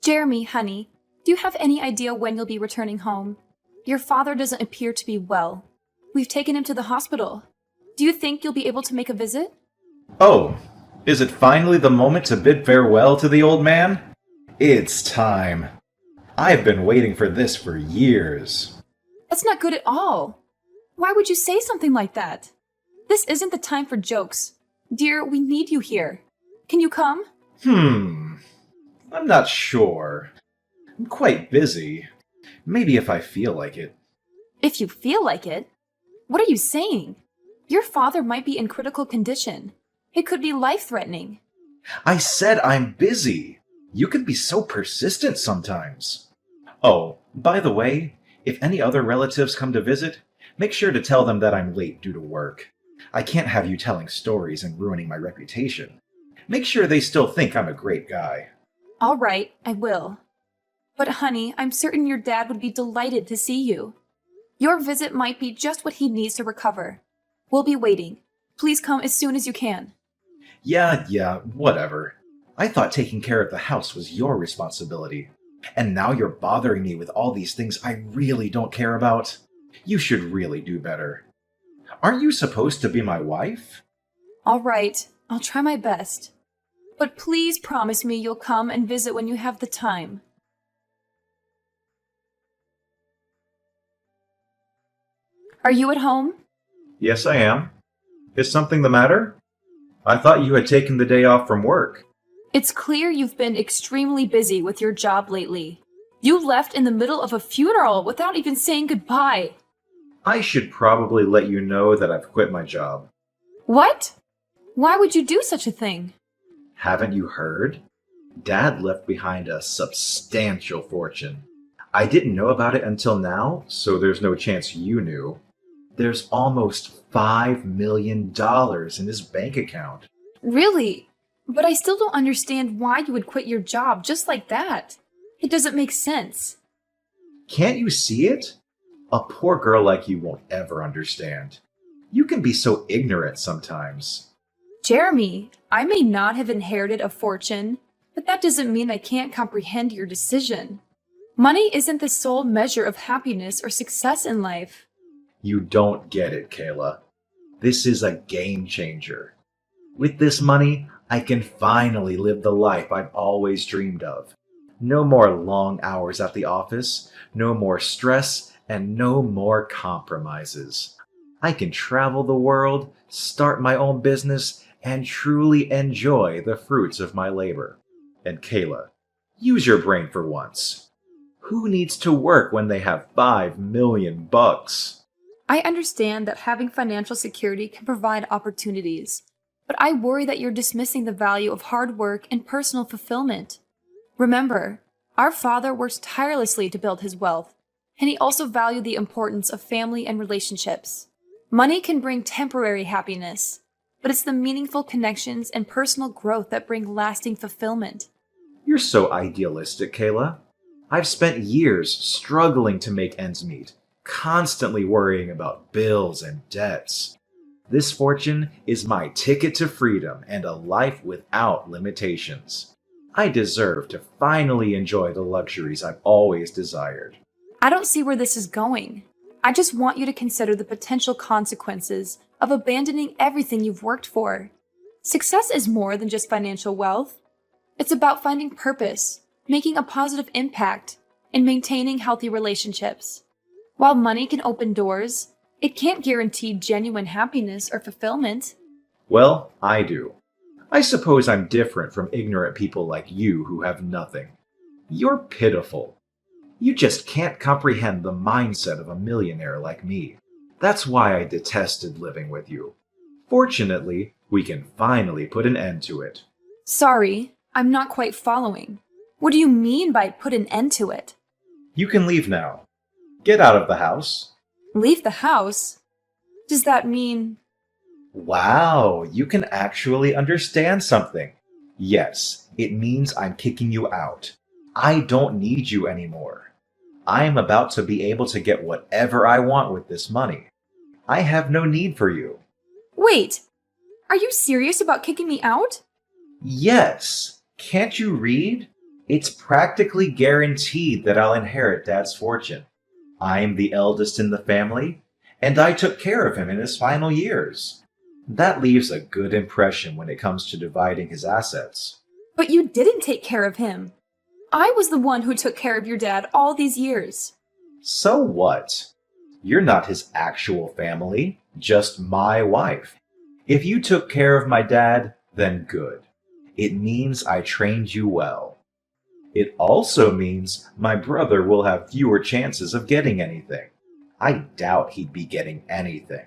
Jeremy, honey, do you have any idea when you'll be returning home? Your father doesn't appear to be well. We've taken him to the hospital. Do you think you'll be able to make a visit? Oh, is it finally the moment to bid farewell to the old man? It's time. I've been waiting for this for years. That's not good at all. Why would you say something like that? This isn't the time for jokes. Dear, we need you here. Can you come? I'm not sure. I'm quite busy. Maybe if I feel like it. If you feel like it? What are you saying? Your father might be in critical condition. It could be life-threatening. I said I'm busy. You can be so persistent sometimes. Oh, by the way, if any other relatives come to visit, make sure to tell them that I'm late due to work. I can't have you telling stories and ruining my reputation. Make sure they still think I'm a great guy. All right, I will. But honey, I'm certain your dad would be delighted to see you. Your visit might be just what he needs to recover. We'll be waiting. Please come as soon as you can. Yeah, whatever. I thought taking care of the house was your responsibility. And now you're bothering me with all these things I really don't care about. You should really do better. Aren't you supposed to be my wife? All right, I'll try my best. But please promise me you'll come and visit when you have the time. Are you at home? Yes, I am. Is something the matter? I thought you had taken the day off from work. It's clear you've been extremely busy with your job lately. You left in the middle of a funeral without even saying goodbye. I should probably let you know that I've quit my job. What? Why would you do such a thing? Haven't you heard? Dad left behind a substantial fortune. I didn't know about it until now, so there's no chance you knew. There's almost $5 million in his bank account. Really? But I still don't understand why you would quit your job just like that. It doesn't make sense. Can't you see it? A poor girl like you won't ever understand. You can be so ignorant sometimes. Jeremy, I may not have inherited a fortune, but that doesn't mean I can't comprehend your decision. Money isn't the sole measure of happiness or success in life. You don't get it, Kayla. This is a game changer. With this money, I can finally live the life I've always dreamed of. No more long hours at the office, no more stress, and no more compromises. I can travel the world, start my own business, and truly enjoy the fruits of my labor. And Kayla, use your brain for once. Who needs to work when they have $5 million? I understand that having financial security can provide opportunities, but I worry that you're dismissing the value of hard work and personal fulfillment. Remember, our father works tirelessly to build his wealth, and he also valued the importance of family and relationships. Money can bring temporary happiness, but it's the meaningful connections and personal growth that bring lasting fulfillment. You're so idealistic, Kayla. I've spent years struggling to make ends meet, constantly worrying about bills and debts. This fortune is my ticket to freedom and a life without limitations. I deserve to finally enjoy the luxuries I've always desired. I don't see where this is going. I just want you to consider the potential consequences of abandoning everything you've worked for. Success is more than just financial wealth. It's about finding purpose, making a positive impact, and maintaining healthy relationships. While money can open doors, it can't guarantee genuine happiness or fulfillment. Well, I do. I suppose I'm different from ignorant people like you who have nothing. You're pitiful. You just can't comprehend the mindset of a millionaire like me. That's why I detested living with you. Fortunately, we can finally put an end to it. Sorry, I'm not quite following. What do you mean by put an end to it? You can leave now. Get out of the house. Leave the house? Does that mean... Wow, you can actually understand something. Yes, it means I'm kicking you out. I don't need you anymore. I am about to be able to get whatever I want with this money. I have no need for you. Wait, are you serious about kicking me out? Yes. Can't you read? It's practically guaranteed that I'll inherit Dad's fortune. I'm the eldest in the family, and I took care of him in his final years. That leaves a good impression when it comes to dividing his assets. But you didn't take care of him. I was the one who took care of your dad all these years. So what? You're not his actual family, just my wife. If you took care of my dad, then good. It means I trained you well. It also means my brother will have fewer chances of getting anything. I doubt he'd be getting anything.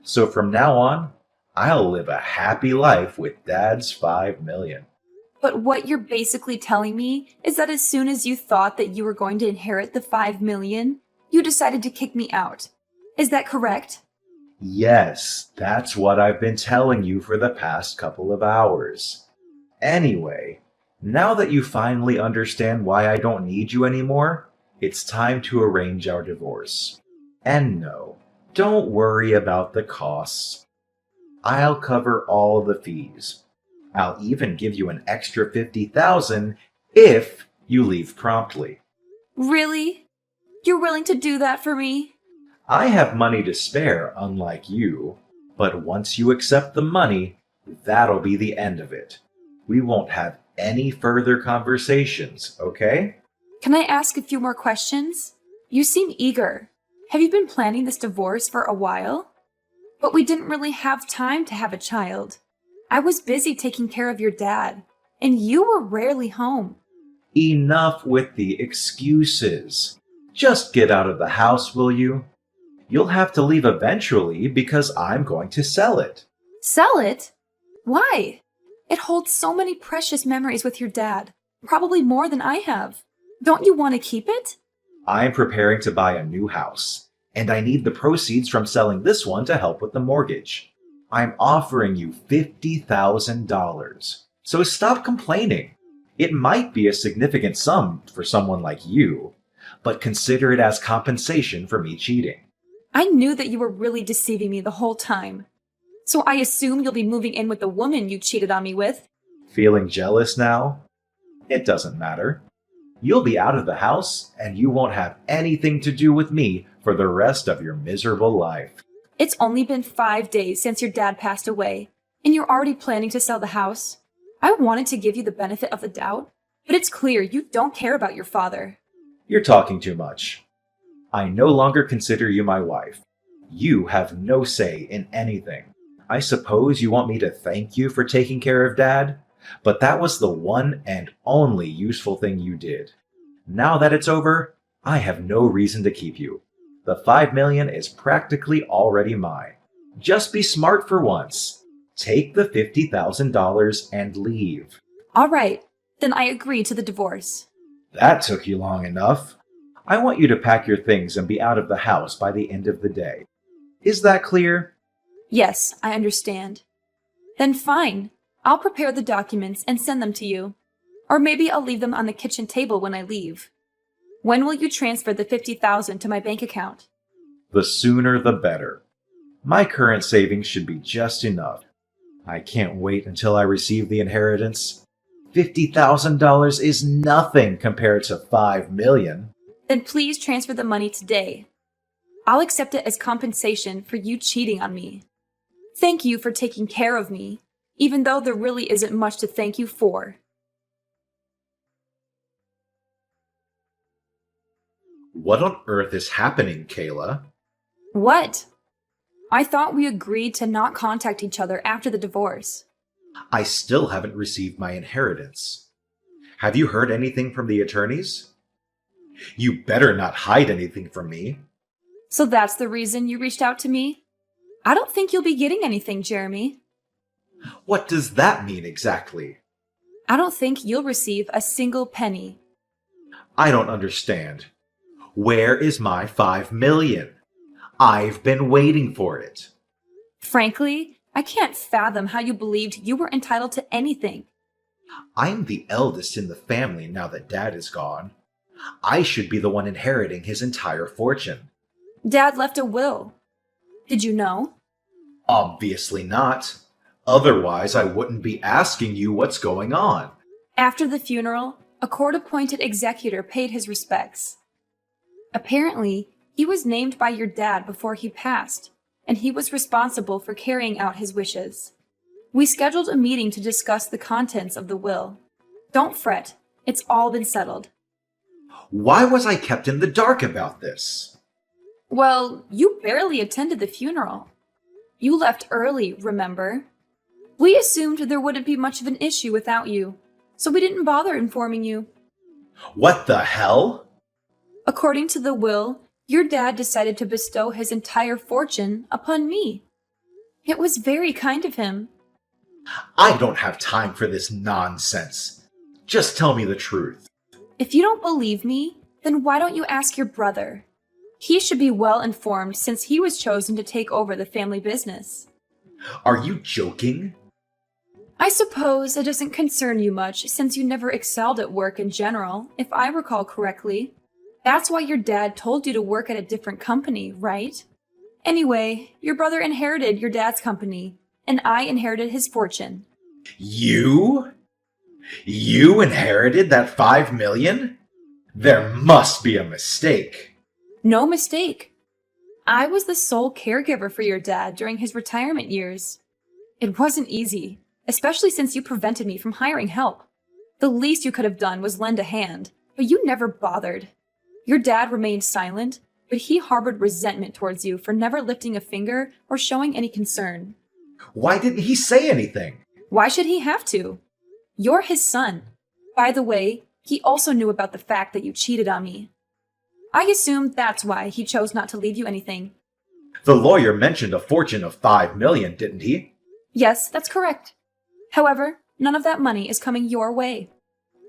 So from now on, I'll live a happy life with Dad's 5 million. But what you're basically telling me is that as soon as you thought that you were going to inherit the 5 million, you decided to kick me out. Is that correct? Yes, that's what I've been telling you for the past couple of hours. Anyway, now that you finally understand why I don't need you anymore, it's time to arrange our divorce. And no, don't worry about the costs. I'll cover all the fees. I'll even give you an extra 50,000 if you leave promptly. Really? You're willing to do that for me? I have money to spare, unlike you. But once you accept the money, that'll be the end of it. We won't have any further conversations, okay? Can I ask a few more questions? You seem eager. Have you been planning this divorce for a while? But we didn't really have time to have a child. I was busy taking care of your dad, and you were rarely home. Enough with the excuses. Just get out of the house, will you? You'll have to leave eventually because I'm going to sell it. Sell it? Why? It holds so many precious memories with your dad, probably more than I have. Don't you want to keep it? I'm preparing to buy a new house, and I need the proceeds from selling this one to help with the mortgage. I'm offering you $50,000. So stop complaining. It might be a significant sum for someone like you, but consider it as compensation for me cheating. I knew that you were really deceiving me the whole time. So I assume you'll be moving in with the woman you cheated on me with. Feeling jealous now? It doesn't matter. You'll be out of the house, and you won't have anything to do with me for the rest of your miserable life. It's only been 5 days since your dad passed away, and you're already planning to sell the house. I wanted to give you the benefit of the doubt, but it's clear you don't care about your father. You're talking too much. I no longer consider you my wife. You have no say in anything. I suppose you want me to thank you for taking care of Dad, but that was the one and only useful thing you did. Now that it's over, I have no reason to keep you. The 5 million is practically already mine. Just be smart for once. Take the $50,000 and leave. All right, then I agree to the divorce. That took you long enough. I want you to pack your things and be out of the house by the end of the day. Is that clear? Yes, I understand. Then fine. I'll prepare the documents and send them to you. Or maybe I'll leave them on the kitchen table when I leave. When will you transfer the $50,000 to my bank account? The sooner the better. My current savings should be just enough. I can't wait until I receive the inheritance. $50,000 is nothing compared to 5 million. Then please transfer the money today. I'll accept it as compensation for you cheating on me. Thank you for taking care of me, even though there really isn't much to thank you for. What on earth is happening, Kayla? What? I thought we agreed to not contact each other after the divorce. I still haven't received my inheritance. Have you heard anything from the attorneys? You better not hide anything from me. So that's the reason you reached out to me? I don't think you'll be getting anything, Jeremy. What does that mean exactly? I don't think you'll receive a single penny. I don't understand. Where is my 5 million? I've been waiting for it. Frankly, I can't fathom how you believed you were entitled to anything. I'm the eldest in the family now that Dad is gone. I should be the one inheriting his entire fortune. Dad left a will. Did you know? Obviously not. Otherwise, I wouldn't be asking you what's going on. After the funeral, A court-appointed executor paid his respects. Apparently, he was named by your dad before he passed, and he was responsible for carrying out his wishes. We scheduled a meeting to discuss the contents of the will. Don't fret, it's all been settled. Why was I kept in the dark about this? Well, you barely attended the funeral. You left early, remember? We assumed there wouldn't be much of an issue without you, so we didn't bother informing you. What the hell? According to the will, your dad decided to bestow his entire fortune upon me. It was very kind of him. I don't have time for this nonsense. Just tell me the truth. If you don't believe me, then why don't you ask your brother? He should be well informed since he was chosen to take over the family business. Are you joking? I suppose it doesn't concern you much since you never excelled at work in general, if I recall correctly. That's why your dad told you to work at a different company, right? Anyway, your brother inherited your dad's company, and I inherited his fortune. You? You inherited that 5 million? There must be a mistake. No mistake. I was the sole caregiver for your dad during his retirement years. It wasn't easy, especially since you prevented me from hiring help. The least you could have done was lend a hand, but you never bothered. Your dad remained silent, but he harbored resentment towards you for never lifting a finger or showing any concern. Why didn't he say anything? Why should he have to? You're his son. By the way, he also knew about the fact that you cheated on me. I assume that's why he chose not to leave you anything. The lawyer mentioned a fortune of 5 million, didn't he? Yes, that's correct. However, none of that money is coming your way.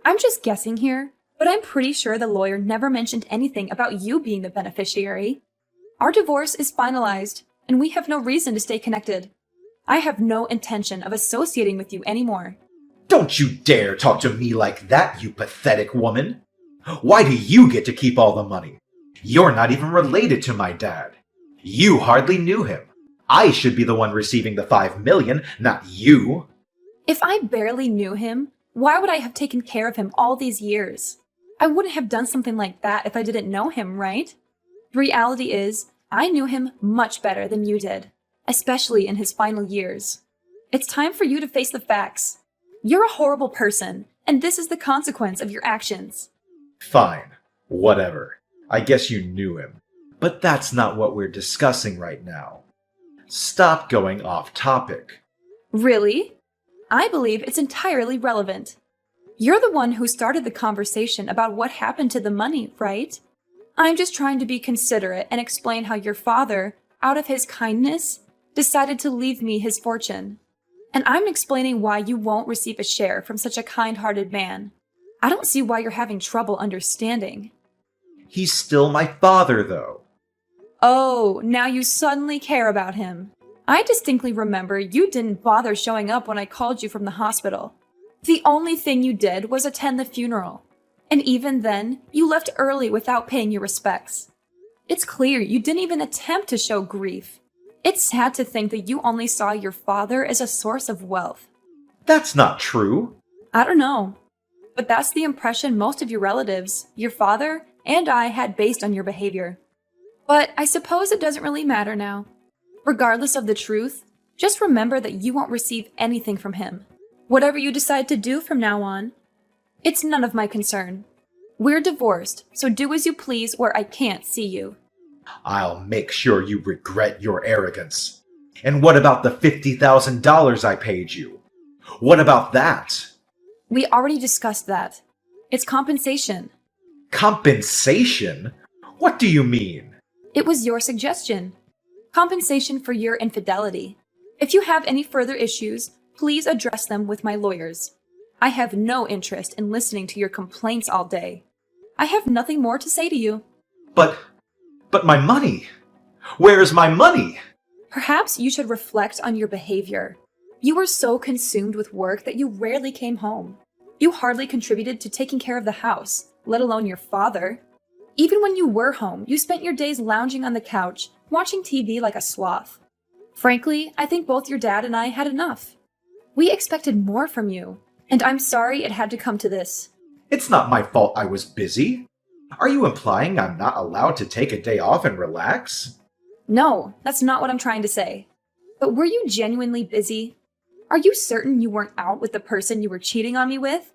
I'm just guessing here, but I'm pretty sure the lawyer never mentioned anything about you being the beneficiary. Our divorce is finalized, and we have no reason to stay connected. I have no intention of associating with you anymore. Don't you dare talk to me like that, you pathetic woman! Why do you get to keep all the money? You're not even related to my dad. You hardly knew him. I should be the one receiving the 5 million, not you. If I barely knew him, why would I have taken care of him all these years? I wouldn't have done something like that if I didn't know him, right? The reality is, I knew him much better than you did, especially in his final years. It's time for you to face the facts. You're a horrible person, and this is the consequence of your actions. Fine. Whatever. I guess you knew him. But that's not what we're discussing right now. Stop going off topic. Really? I believe it's entirely relevant. You're the one who started the conversation about what happened to the money, right? I'm just trying to be considerate and explain how your father, out of his kindness, decided to leave me his fortune. And I'm explaining why you won't receive a share from such a kind-hearted man. I don't see why you're having trouble understanding. He's still my father, though. Oh, now you suddenly care about him. I distinctly remember you didn't bother showing up when I called you from the hospital. The only thing you did was attend the funeral. And even then, you left early without paying your respects. It's clear you didn't even attempt to show grief. It's sad to think that you only saw your father as a source of wealth. That's not true. I don't know. But that's the impression most of your relatives, your father, and I had based on your behavior. But I suppose it doesn't really matter now. Regardless of the truth, just remember that you won't receive anything from him. Whatever you decide to do from now on, it's none of my concern. We're divorced, so do as you please where I can't see you. I'll make sure you regret your arrogance. And what about the $50,000 I paid you? What about that? We already discussed that. It's compensation. Compensation? What do you mean? It was your suggestion. Compensation for your infidelity. If you have any further issues, please address them with my lawyers. I have no interest in listening to your complaints all day. I have nothing more to say to you. But my money! Where is my money? Perhaps you should reflect on your behavior. You were so consumed with work that you rarely came home. You hardly contributed to taking care of the house, let alone your father. Even when you were home, you spent your days lounging on the couch, watching TV like a sloth. Frankly, I think both your dad and I had enough. We expected more from you, and I'm sorry it had to come to this. It's not my fault I was busy. Are you implying I'm not allowed to take a day off and relax? No, that's not what I'm trying to say. But were you genuinely busy? Are you certain you weren't out with the person you were cheating on me with?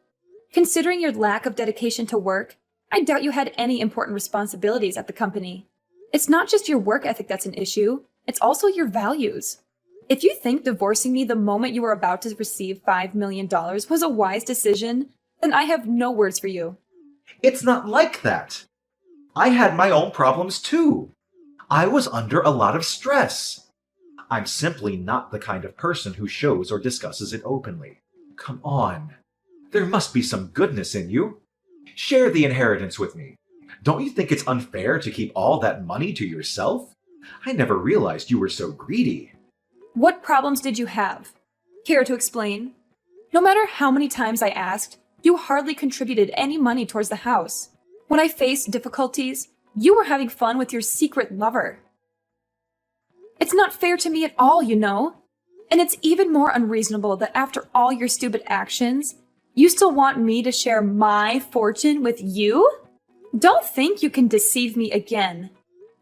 Considering your lack of dedication to work, I doubt you had any important responsibilities at the company. It's not just your work ethic that's an issue, it's also your values. If you think divorcing me the moment you were about to receive $5 million was a wise decision, then I have no words for you. It's not like that. I had my own problems too. I was under a lot of stress. I'm simply not the kind of person who shows or discusses it openly. Come on. There must be some goodness in you. Share the inheritance with me. Don't you think it's unfair to keep all that money to yourself? I never realized you were so greedy. What problems did you have? Care to explain? No matter how many times I asked, you hardly contributed any money towards the house. When I faced difficulties, you were having fun with your secret lover. It's not fair to me at all, you know. And it's even more unreasonable that after all your stupid actions, you still want me to share my fortune with you? Don't think you can deceive me again.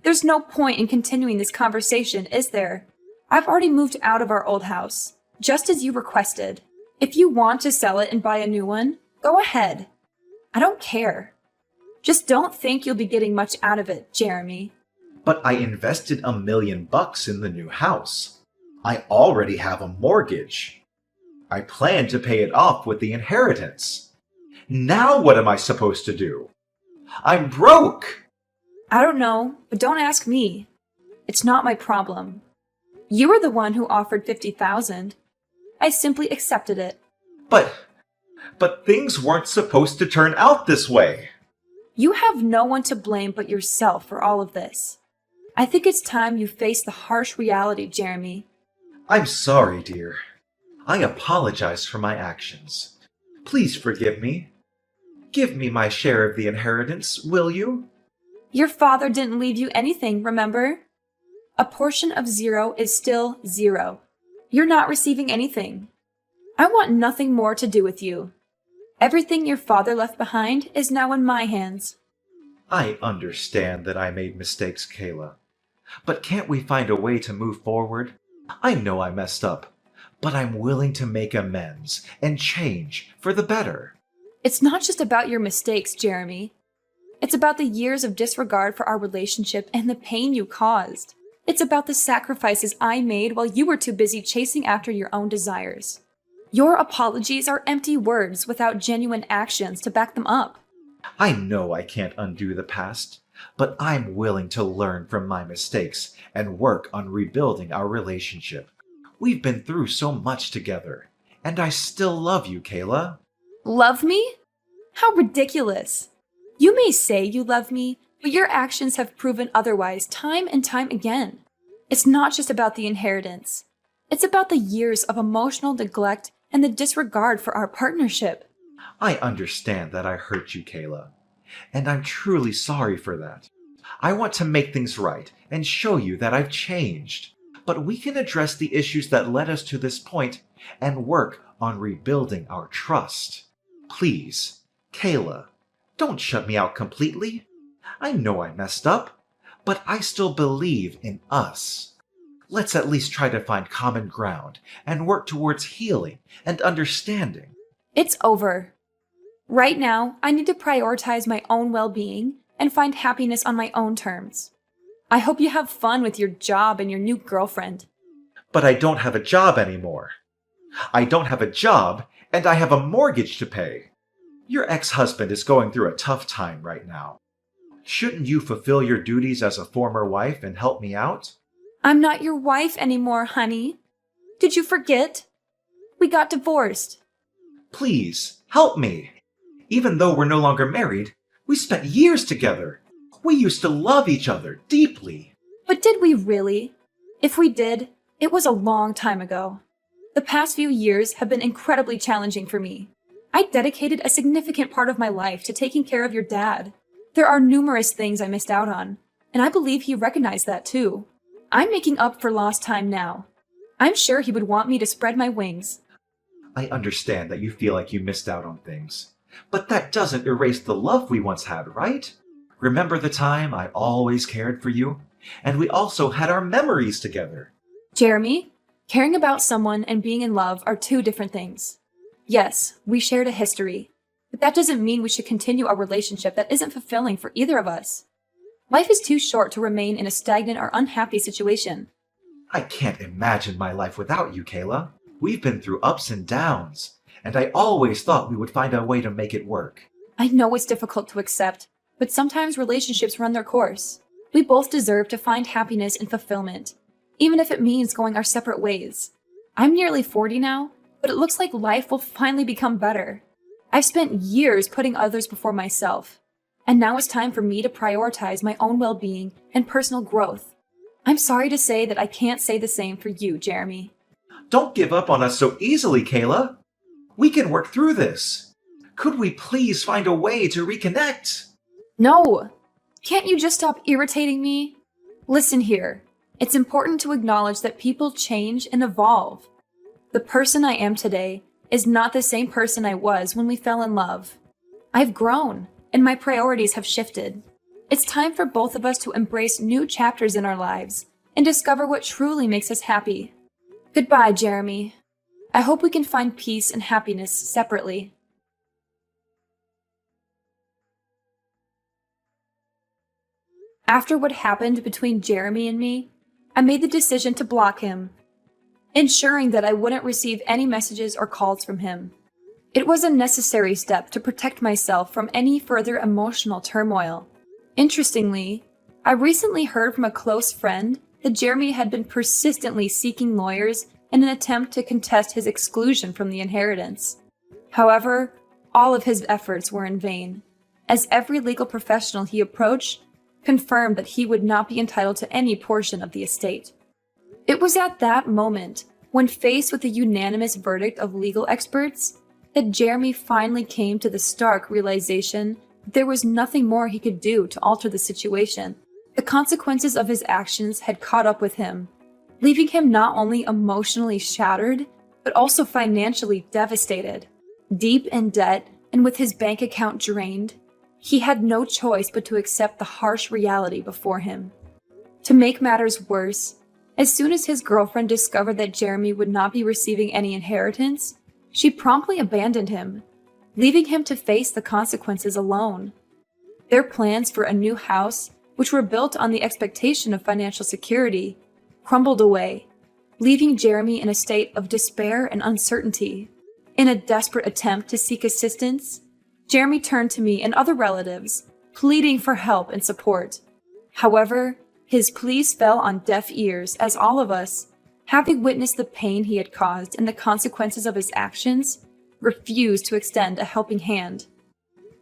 There's no point in continuing this conversation, is there? I've already moved out of our old house, just as you requested. If you want to sell it and buy a new one, go ahead. I don't care. Just don't think you'll be getting much out of it, Jeremy. But I invested $1 million in the new house. I already have a mortgage. I plan to pay it off with the inheritance. Now what am I supposed to do? I'm broke! I don't know, but don't ask me. It's not my problem. You were the one who offered $50,000. I simply accepted it. But things weren't supposed to turn out this way. You have no one to blame but yourself for all of this. I think it's time you face the harsh reality, Jeremy. I'm sorry, dear. I apologize for my actions. Please forgive me. Give me my share of the inheritance, will you? Your father didn't leave you anything, remember? A portion of 0 is still 0. You're not receiving anything. I want nothing more to do with you. Everything your father left behind is now in my hands. I understand that I made mistakes, Kayla. But can't we find a way to move forward? I know I messed up, but I'm willing to make amends and change for the better. It's not just about your mistakes, Jeremy. It's about the years of disregard for our relationship and the pain you caused. It's about the sacrifices I made while you were too busy chasing after your own desires. Your apologies are empty words without genuine actions to back them up. I know I can't undo the past, but I'm willing to learn from my mistakes and work on rebuilding our relationship. We've been through so much together, and I still love you, Kayla. Love me? How ridiculous. You may say you love me, but your actions have proven otherwise time and time again. It's not just about the inheritance. It's about the years of emotional neglect and the disregard for our partnership. I understand that I hurt you, Kayla, and I'm truly sorry for that. I want to make things right and show you that I've changed. But we can address the issues that led us to this point and work on rebuilding our trust. Please, Kayla, don't shut me out completely. I know I messed up, but I still believe in us. Let's at least try to find common ground and work towards healing and understanding. It's over. Right now, I need to prioritize my own well-being and find happiness on my own terms. I hope you have fun with your job and your new girlfriend. But I don't have a job anymore. I don't have a job, and I have a mortgage to pay. Your ex-husband is going through a tough time right now. Shouldn't you fulfill your duties as a former wife and help me out? I'm not your wife anymore, honey. Did you forget? We got divorced. Please, help me. Even though we're no longer married, we spent years together. We used to love each other deeply. But did we really? If we did, it was a long time ago. The past few years have been incredibly challenging for me. I dedicated a significant part of my life to taking care of your dad. There are numerous things I missed out on, and I believe he recognized that too. I'm making up for lost time now. I'm sure he would want me to spread my wings. I understand that you feel like you missed out on things, But that doesn't erase the love we once had, right? Remember the time I always cared for you? And we also had our memories together. Jeremy, caring about someone and being in love are two different things. Yes, we shared a history, but that doesn't mean we should continue a relationship that isn't fulfilling for either of us. Life is too short to remain in a stagnant or unhappy situation. I can't imagine my life without you, Kayla. We've been through ups and downs, and I always thought we would find a way to make it work. I know it's difficult to accept, but sometimes relationships run their course. We both deserve to find happiness and fulfillment, even if it means going our separate ways. I'm nearly 40 now, but it looks like life will finally become better. I've spent years putting others before myself, and now it's time for me to prioritize my own well-being and personal growth. I'm sorry to say that I can't say the same for you, Jeremy. Don't give up on us so easily, Kayla. We can work through this. Could we please find a way to reconnect? No! Can't you just stop irritating me? Listen here. It's important to acknowledge that people change and evolve. The person I am today is not the same person I was when we fell in love. I've grown, and my priorities have shifted. It's time for both of us to embrace new chapters in our lives and discover what truly makes us happy. Goodbye, Jeremy. I hope we can find peace and happiness separately. After what happened between Jeremy and me, I made the decision to block him, ensuring that I wouldn't receive any messages or calls from him. It was a necessary step to protect myself from any further emotional turmoil. Interestingly, I recently heard from a close friend that Jeremy had been persistently seeking lawyers in an attempt to contest his exclusion from the inheritance. However, all of his efforts were in vain, as every legal professional he approached confirmed that he would not be entitled to any portion of the estate. It was at that moment, when faced with the unanimous verdict of legal experts, that Jeremy finally came to the stark realization that there was nothing more he could do to alter the situation. The consequences of his actions had caught up with him, leaving him not only emotionally shattered, but also financially devastated. Deep in debt and with his bank account drained, he had no choice but to accept the harsh reality before him. To make matters worse, as soon as his girlfriend discovered that Jeremy would not be receiving any inheritance, she promptly abandoned him, leaving him to face the consequences alone. Their plans for a new house, which were built on the expectation of financial security, crumbled away, leaving Jeremy in a state of despair and uncertainty. In a desperate attempt to seek assistance, Jeremy turned to me and other relatives, pleading for help and support. However, his pleas fell on deaf ears as all of us, having witnessed the pain he had caused and the consequences of his actions, refused to extend a helping hand.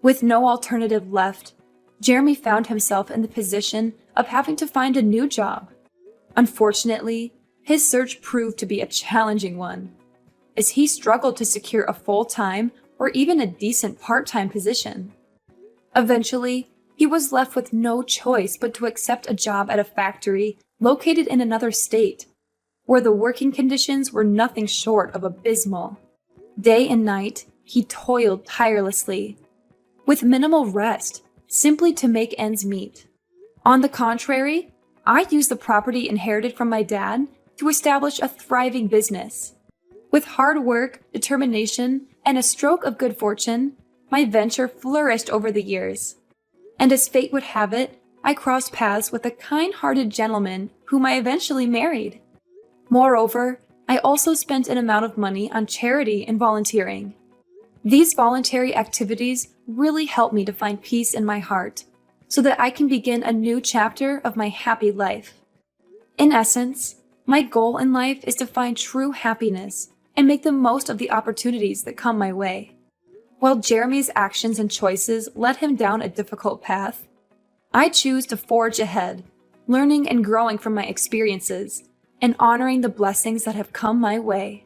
With no alternative left, Jeremy found himself in the position of having to find a new job. Unfortunately, his search proved to be a challenging one, as he struggled to secure a full-time or even a decent part-time position. Eventually, he was left with no choice but to accept a job at a factory located in another state, where the working conditions were nothing short of abysmal. Day and night, he toiled tirelessly, with minimal rest, simply to make ends meet. On the contrary, I used the property inherited from my dad to establish a thriving business. With hard work, determination, and a stroke of good fortune, my venture flourished over the years. And as fate would have it, I crossed paths with a kind-hearted gentleman whom I eventually married. Moreover, I also spent an amount of money on charity and volunteering. These voluntary activities really helped me to find peace in my heart, so that I can begin a new chapter of my happy life. In essence, my goal in life is to find true happiness and make the most of the opportunities that come my way. While Jeremy's actions and choices led him down a difficult path, I choose to forge ahead, learning and growing from my experiences, and honoring the blessings that have come my way.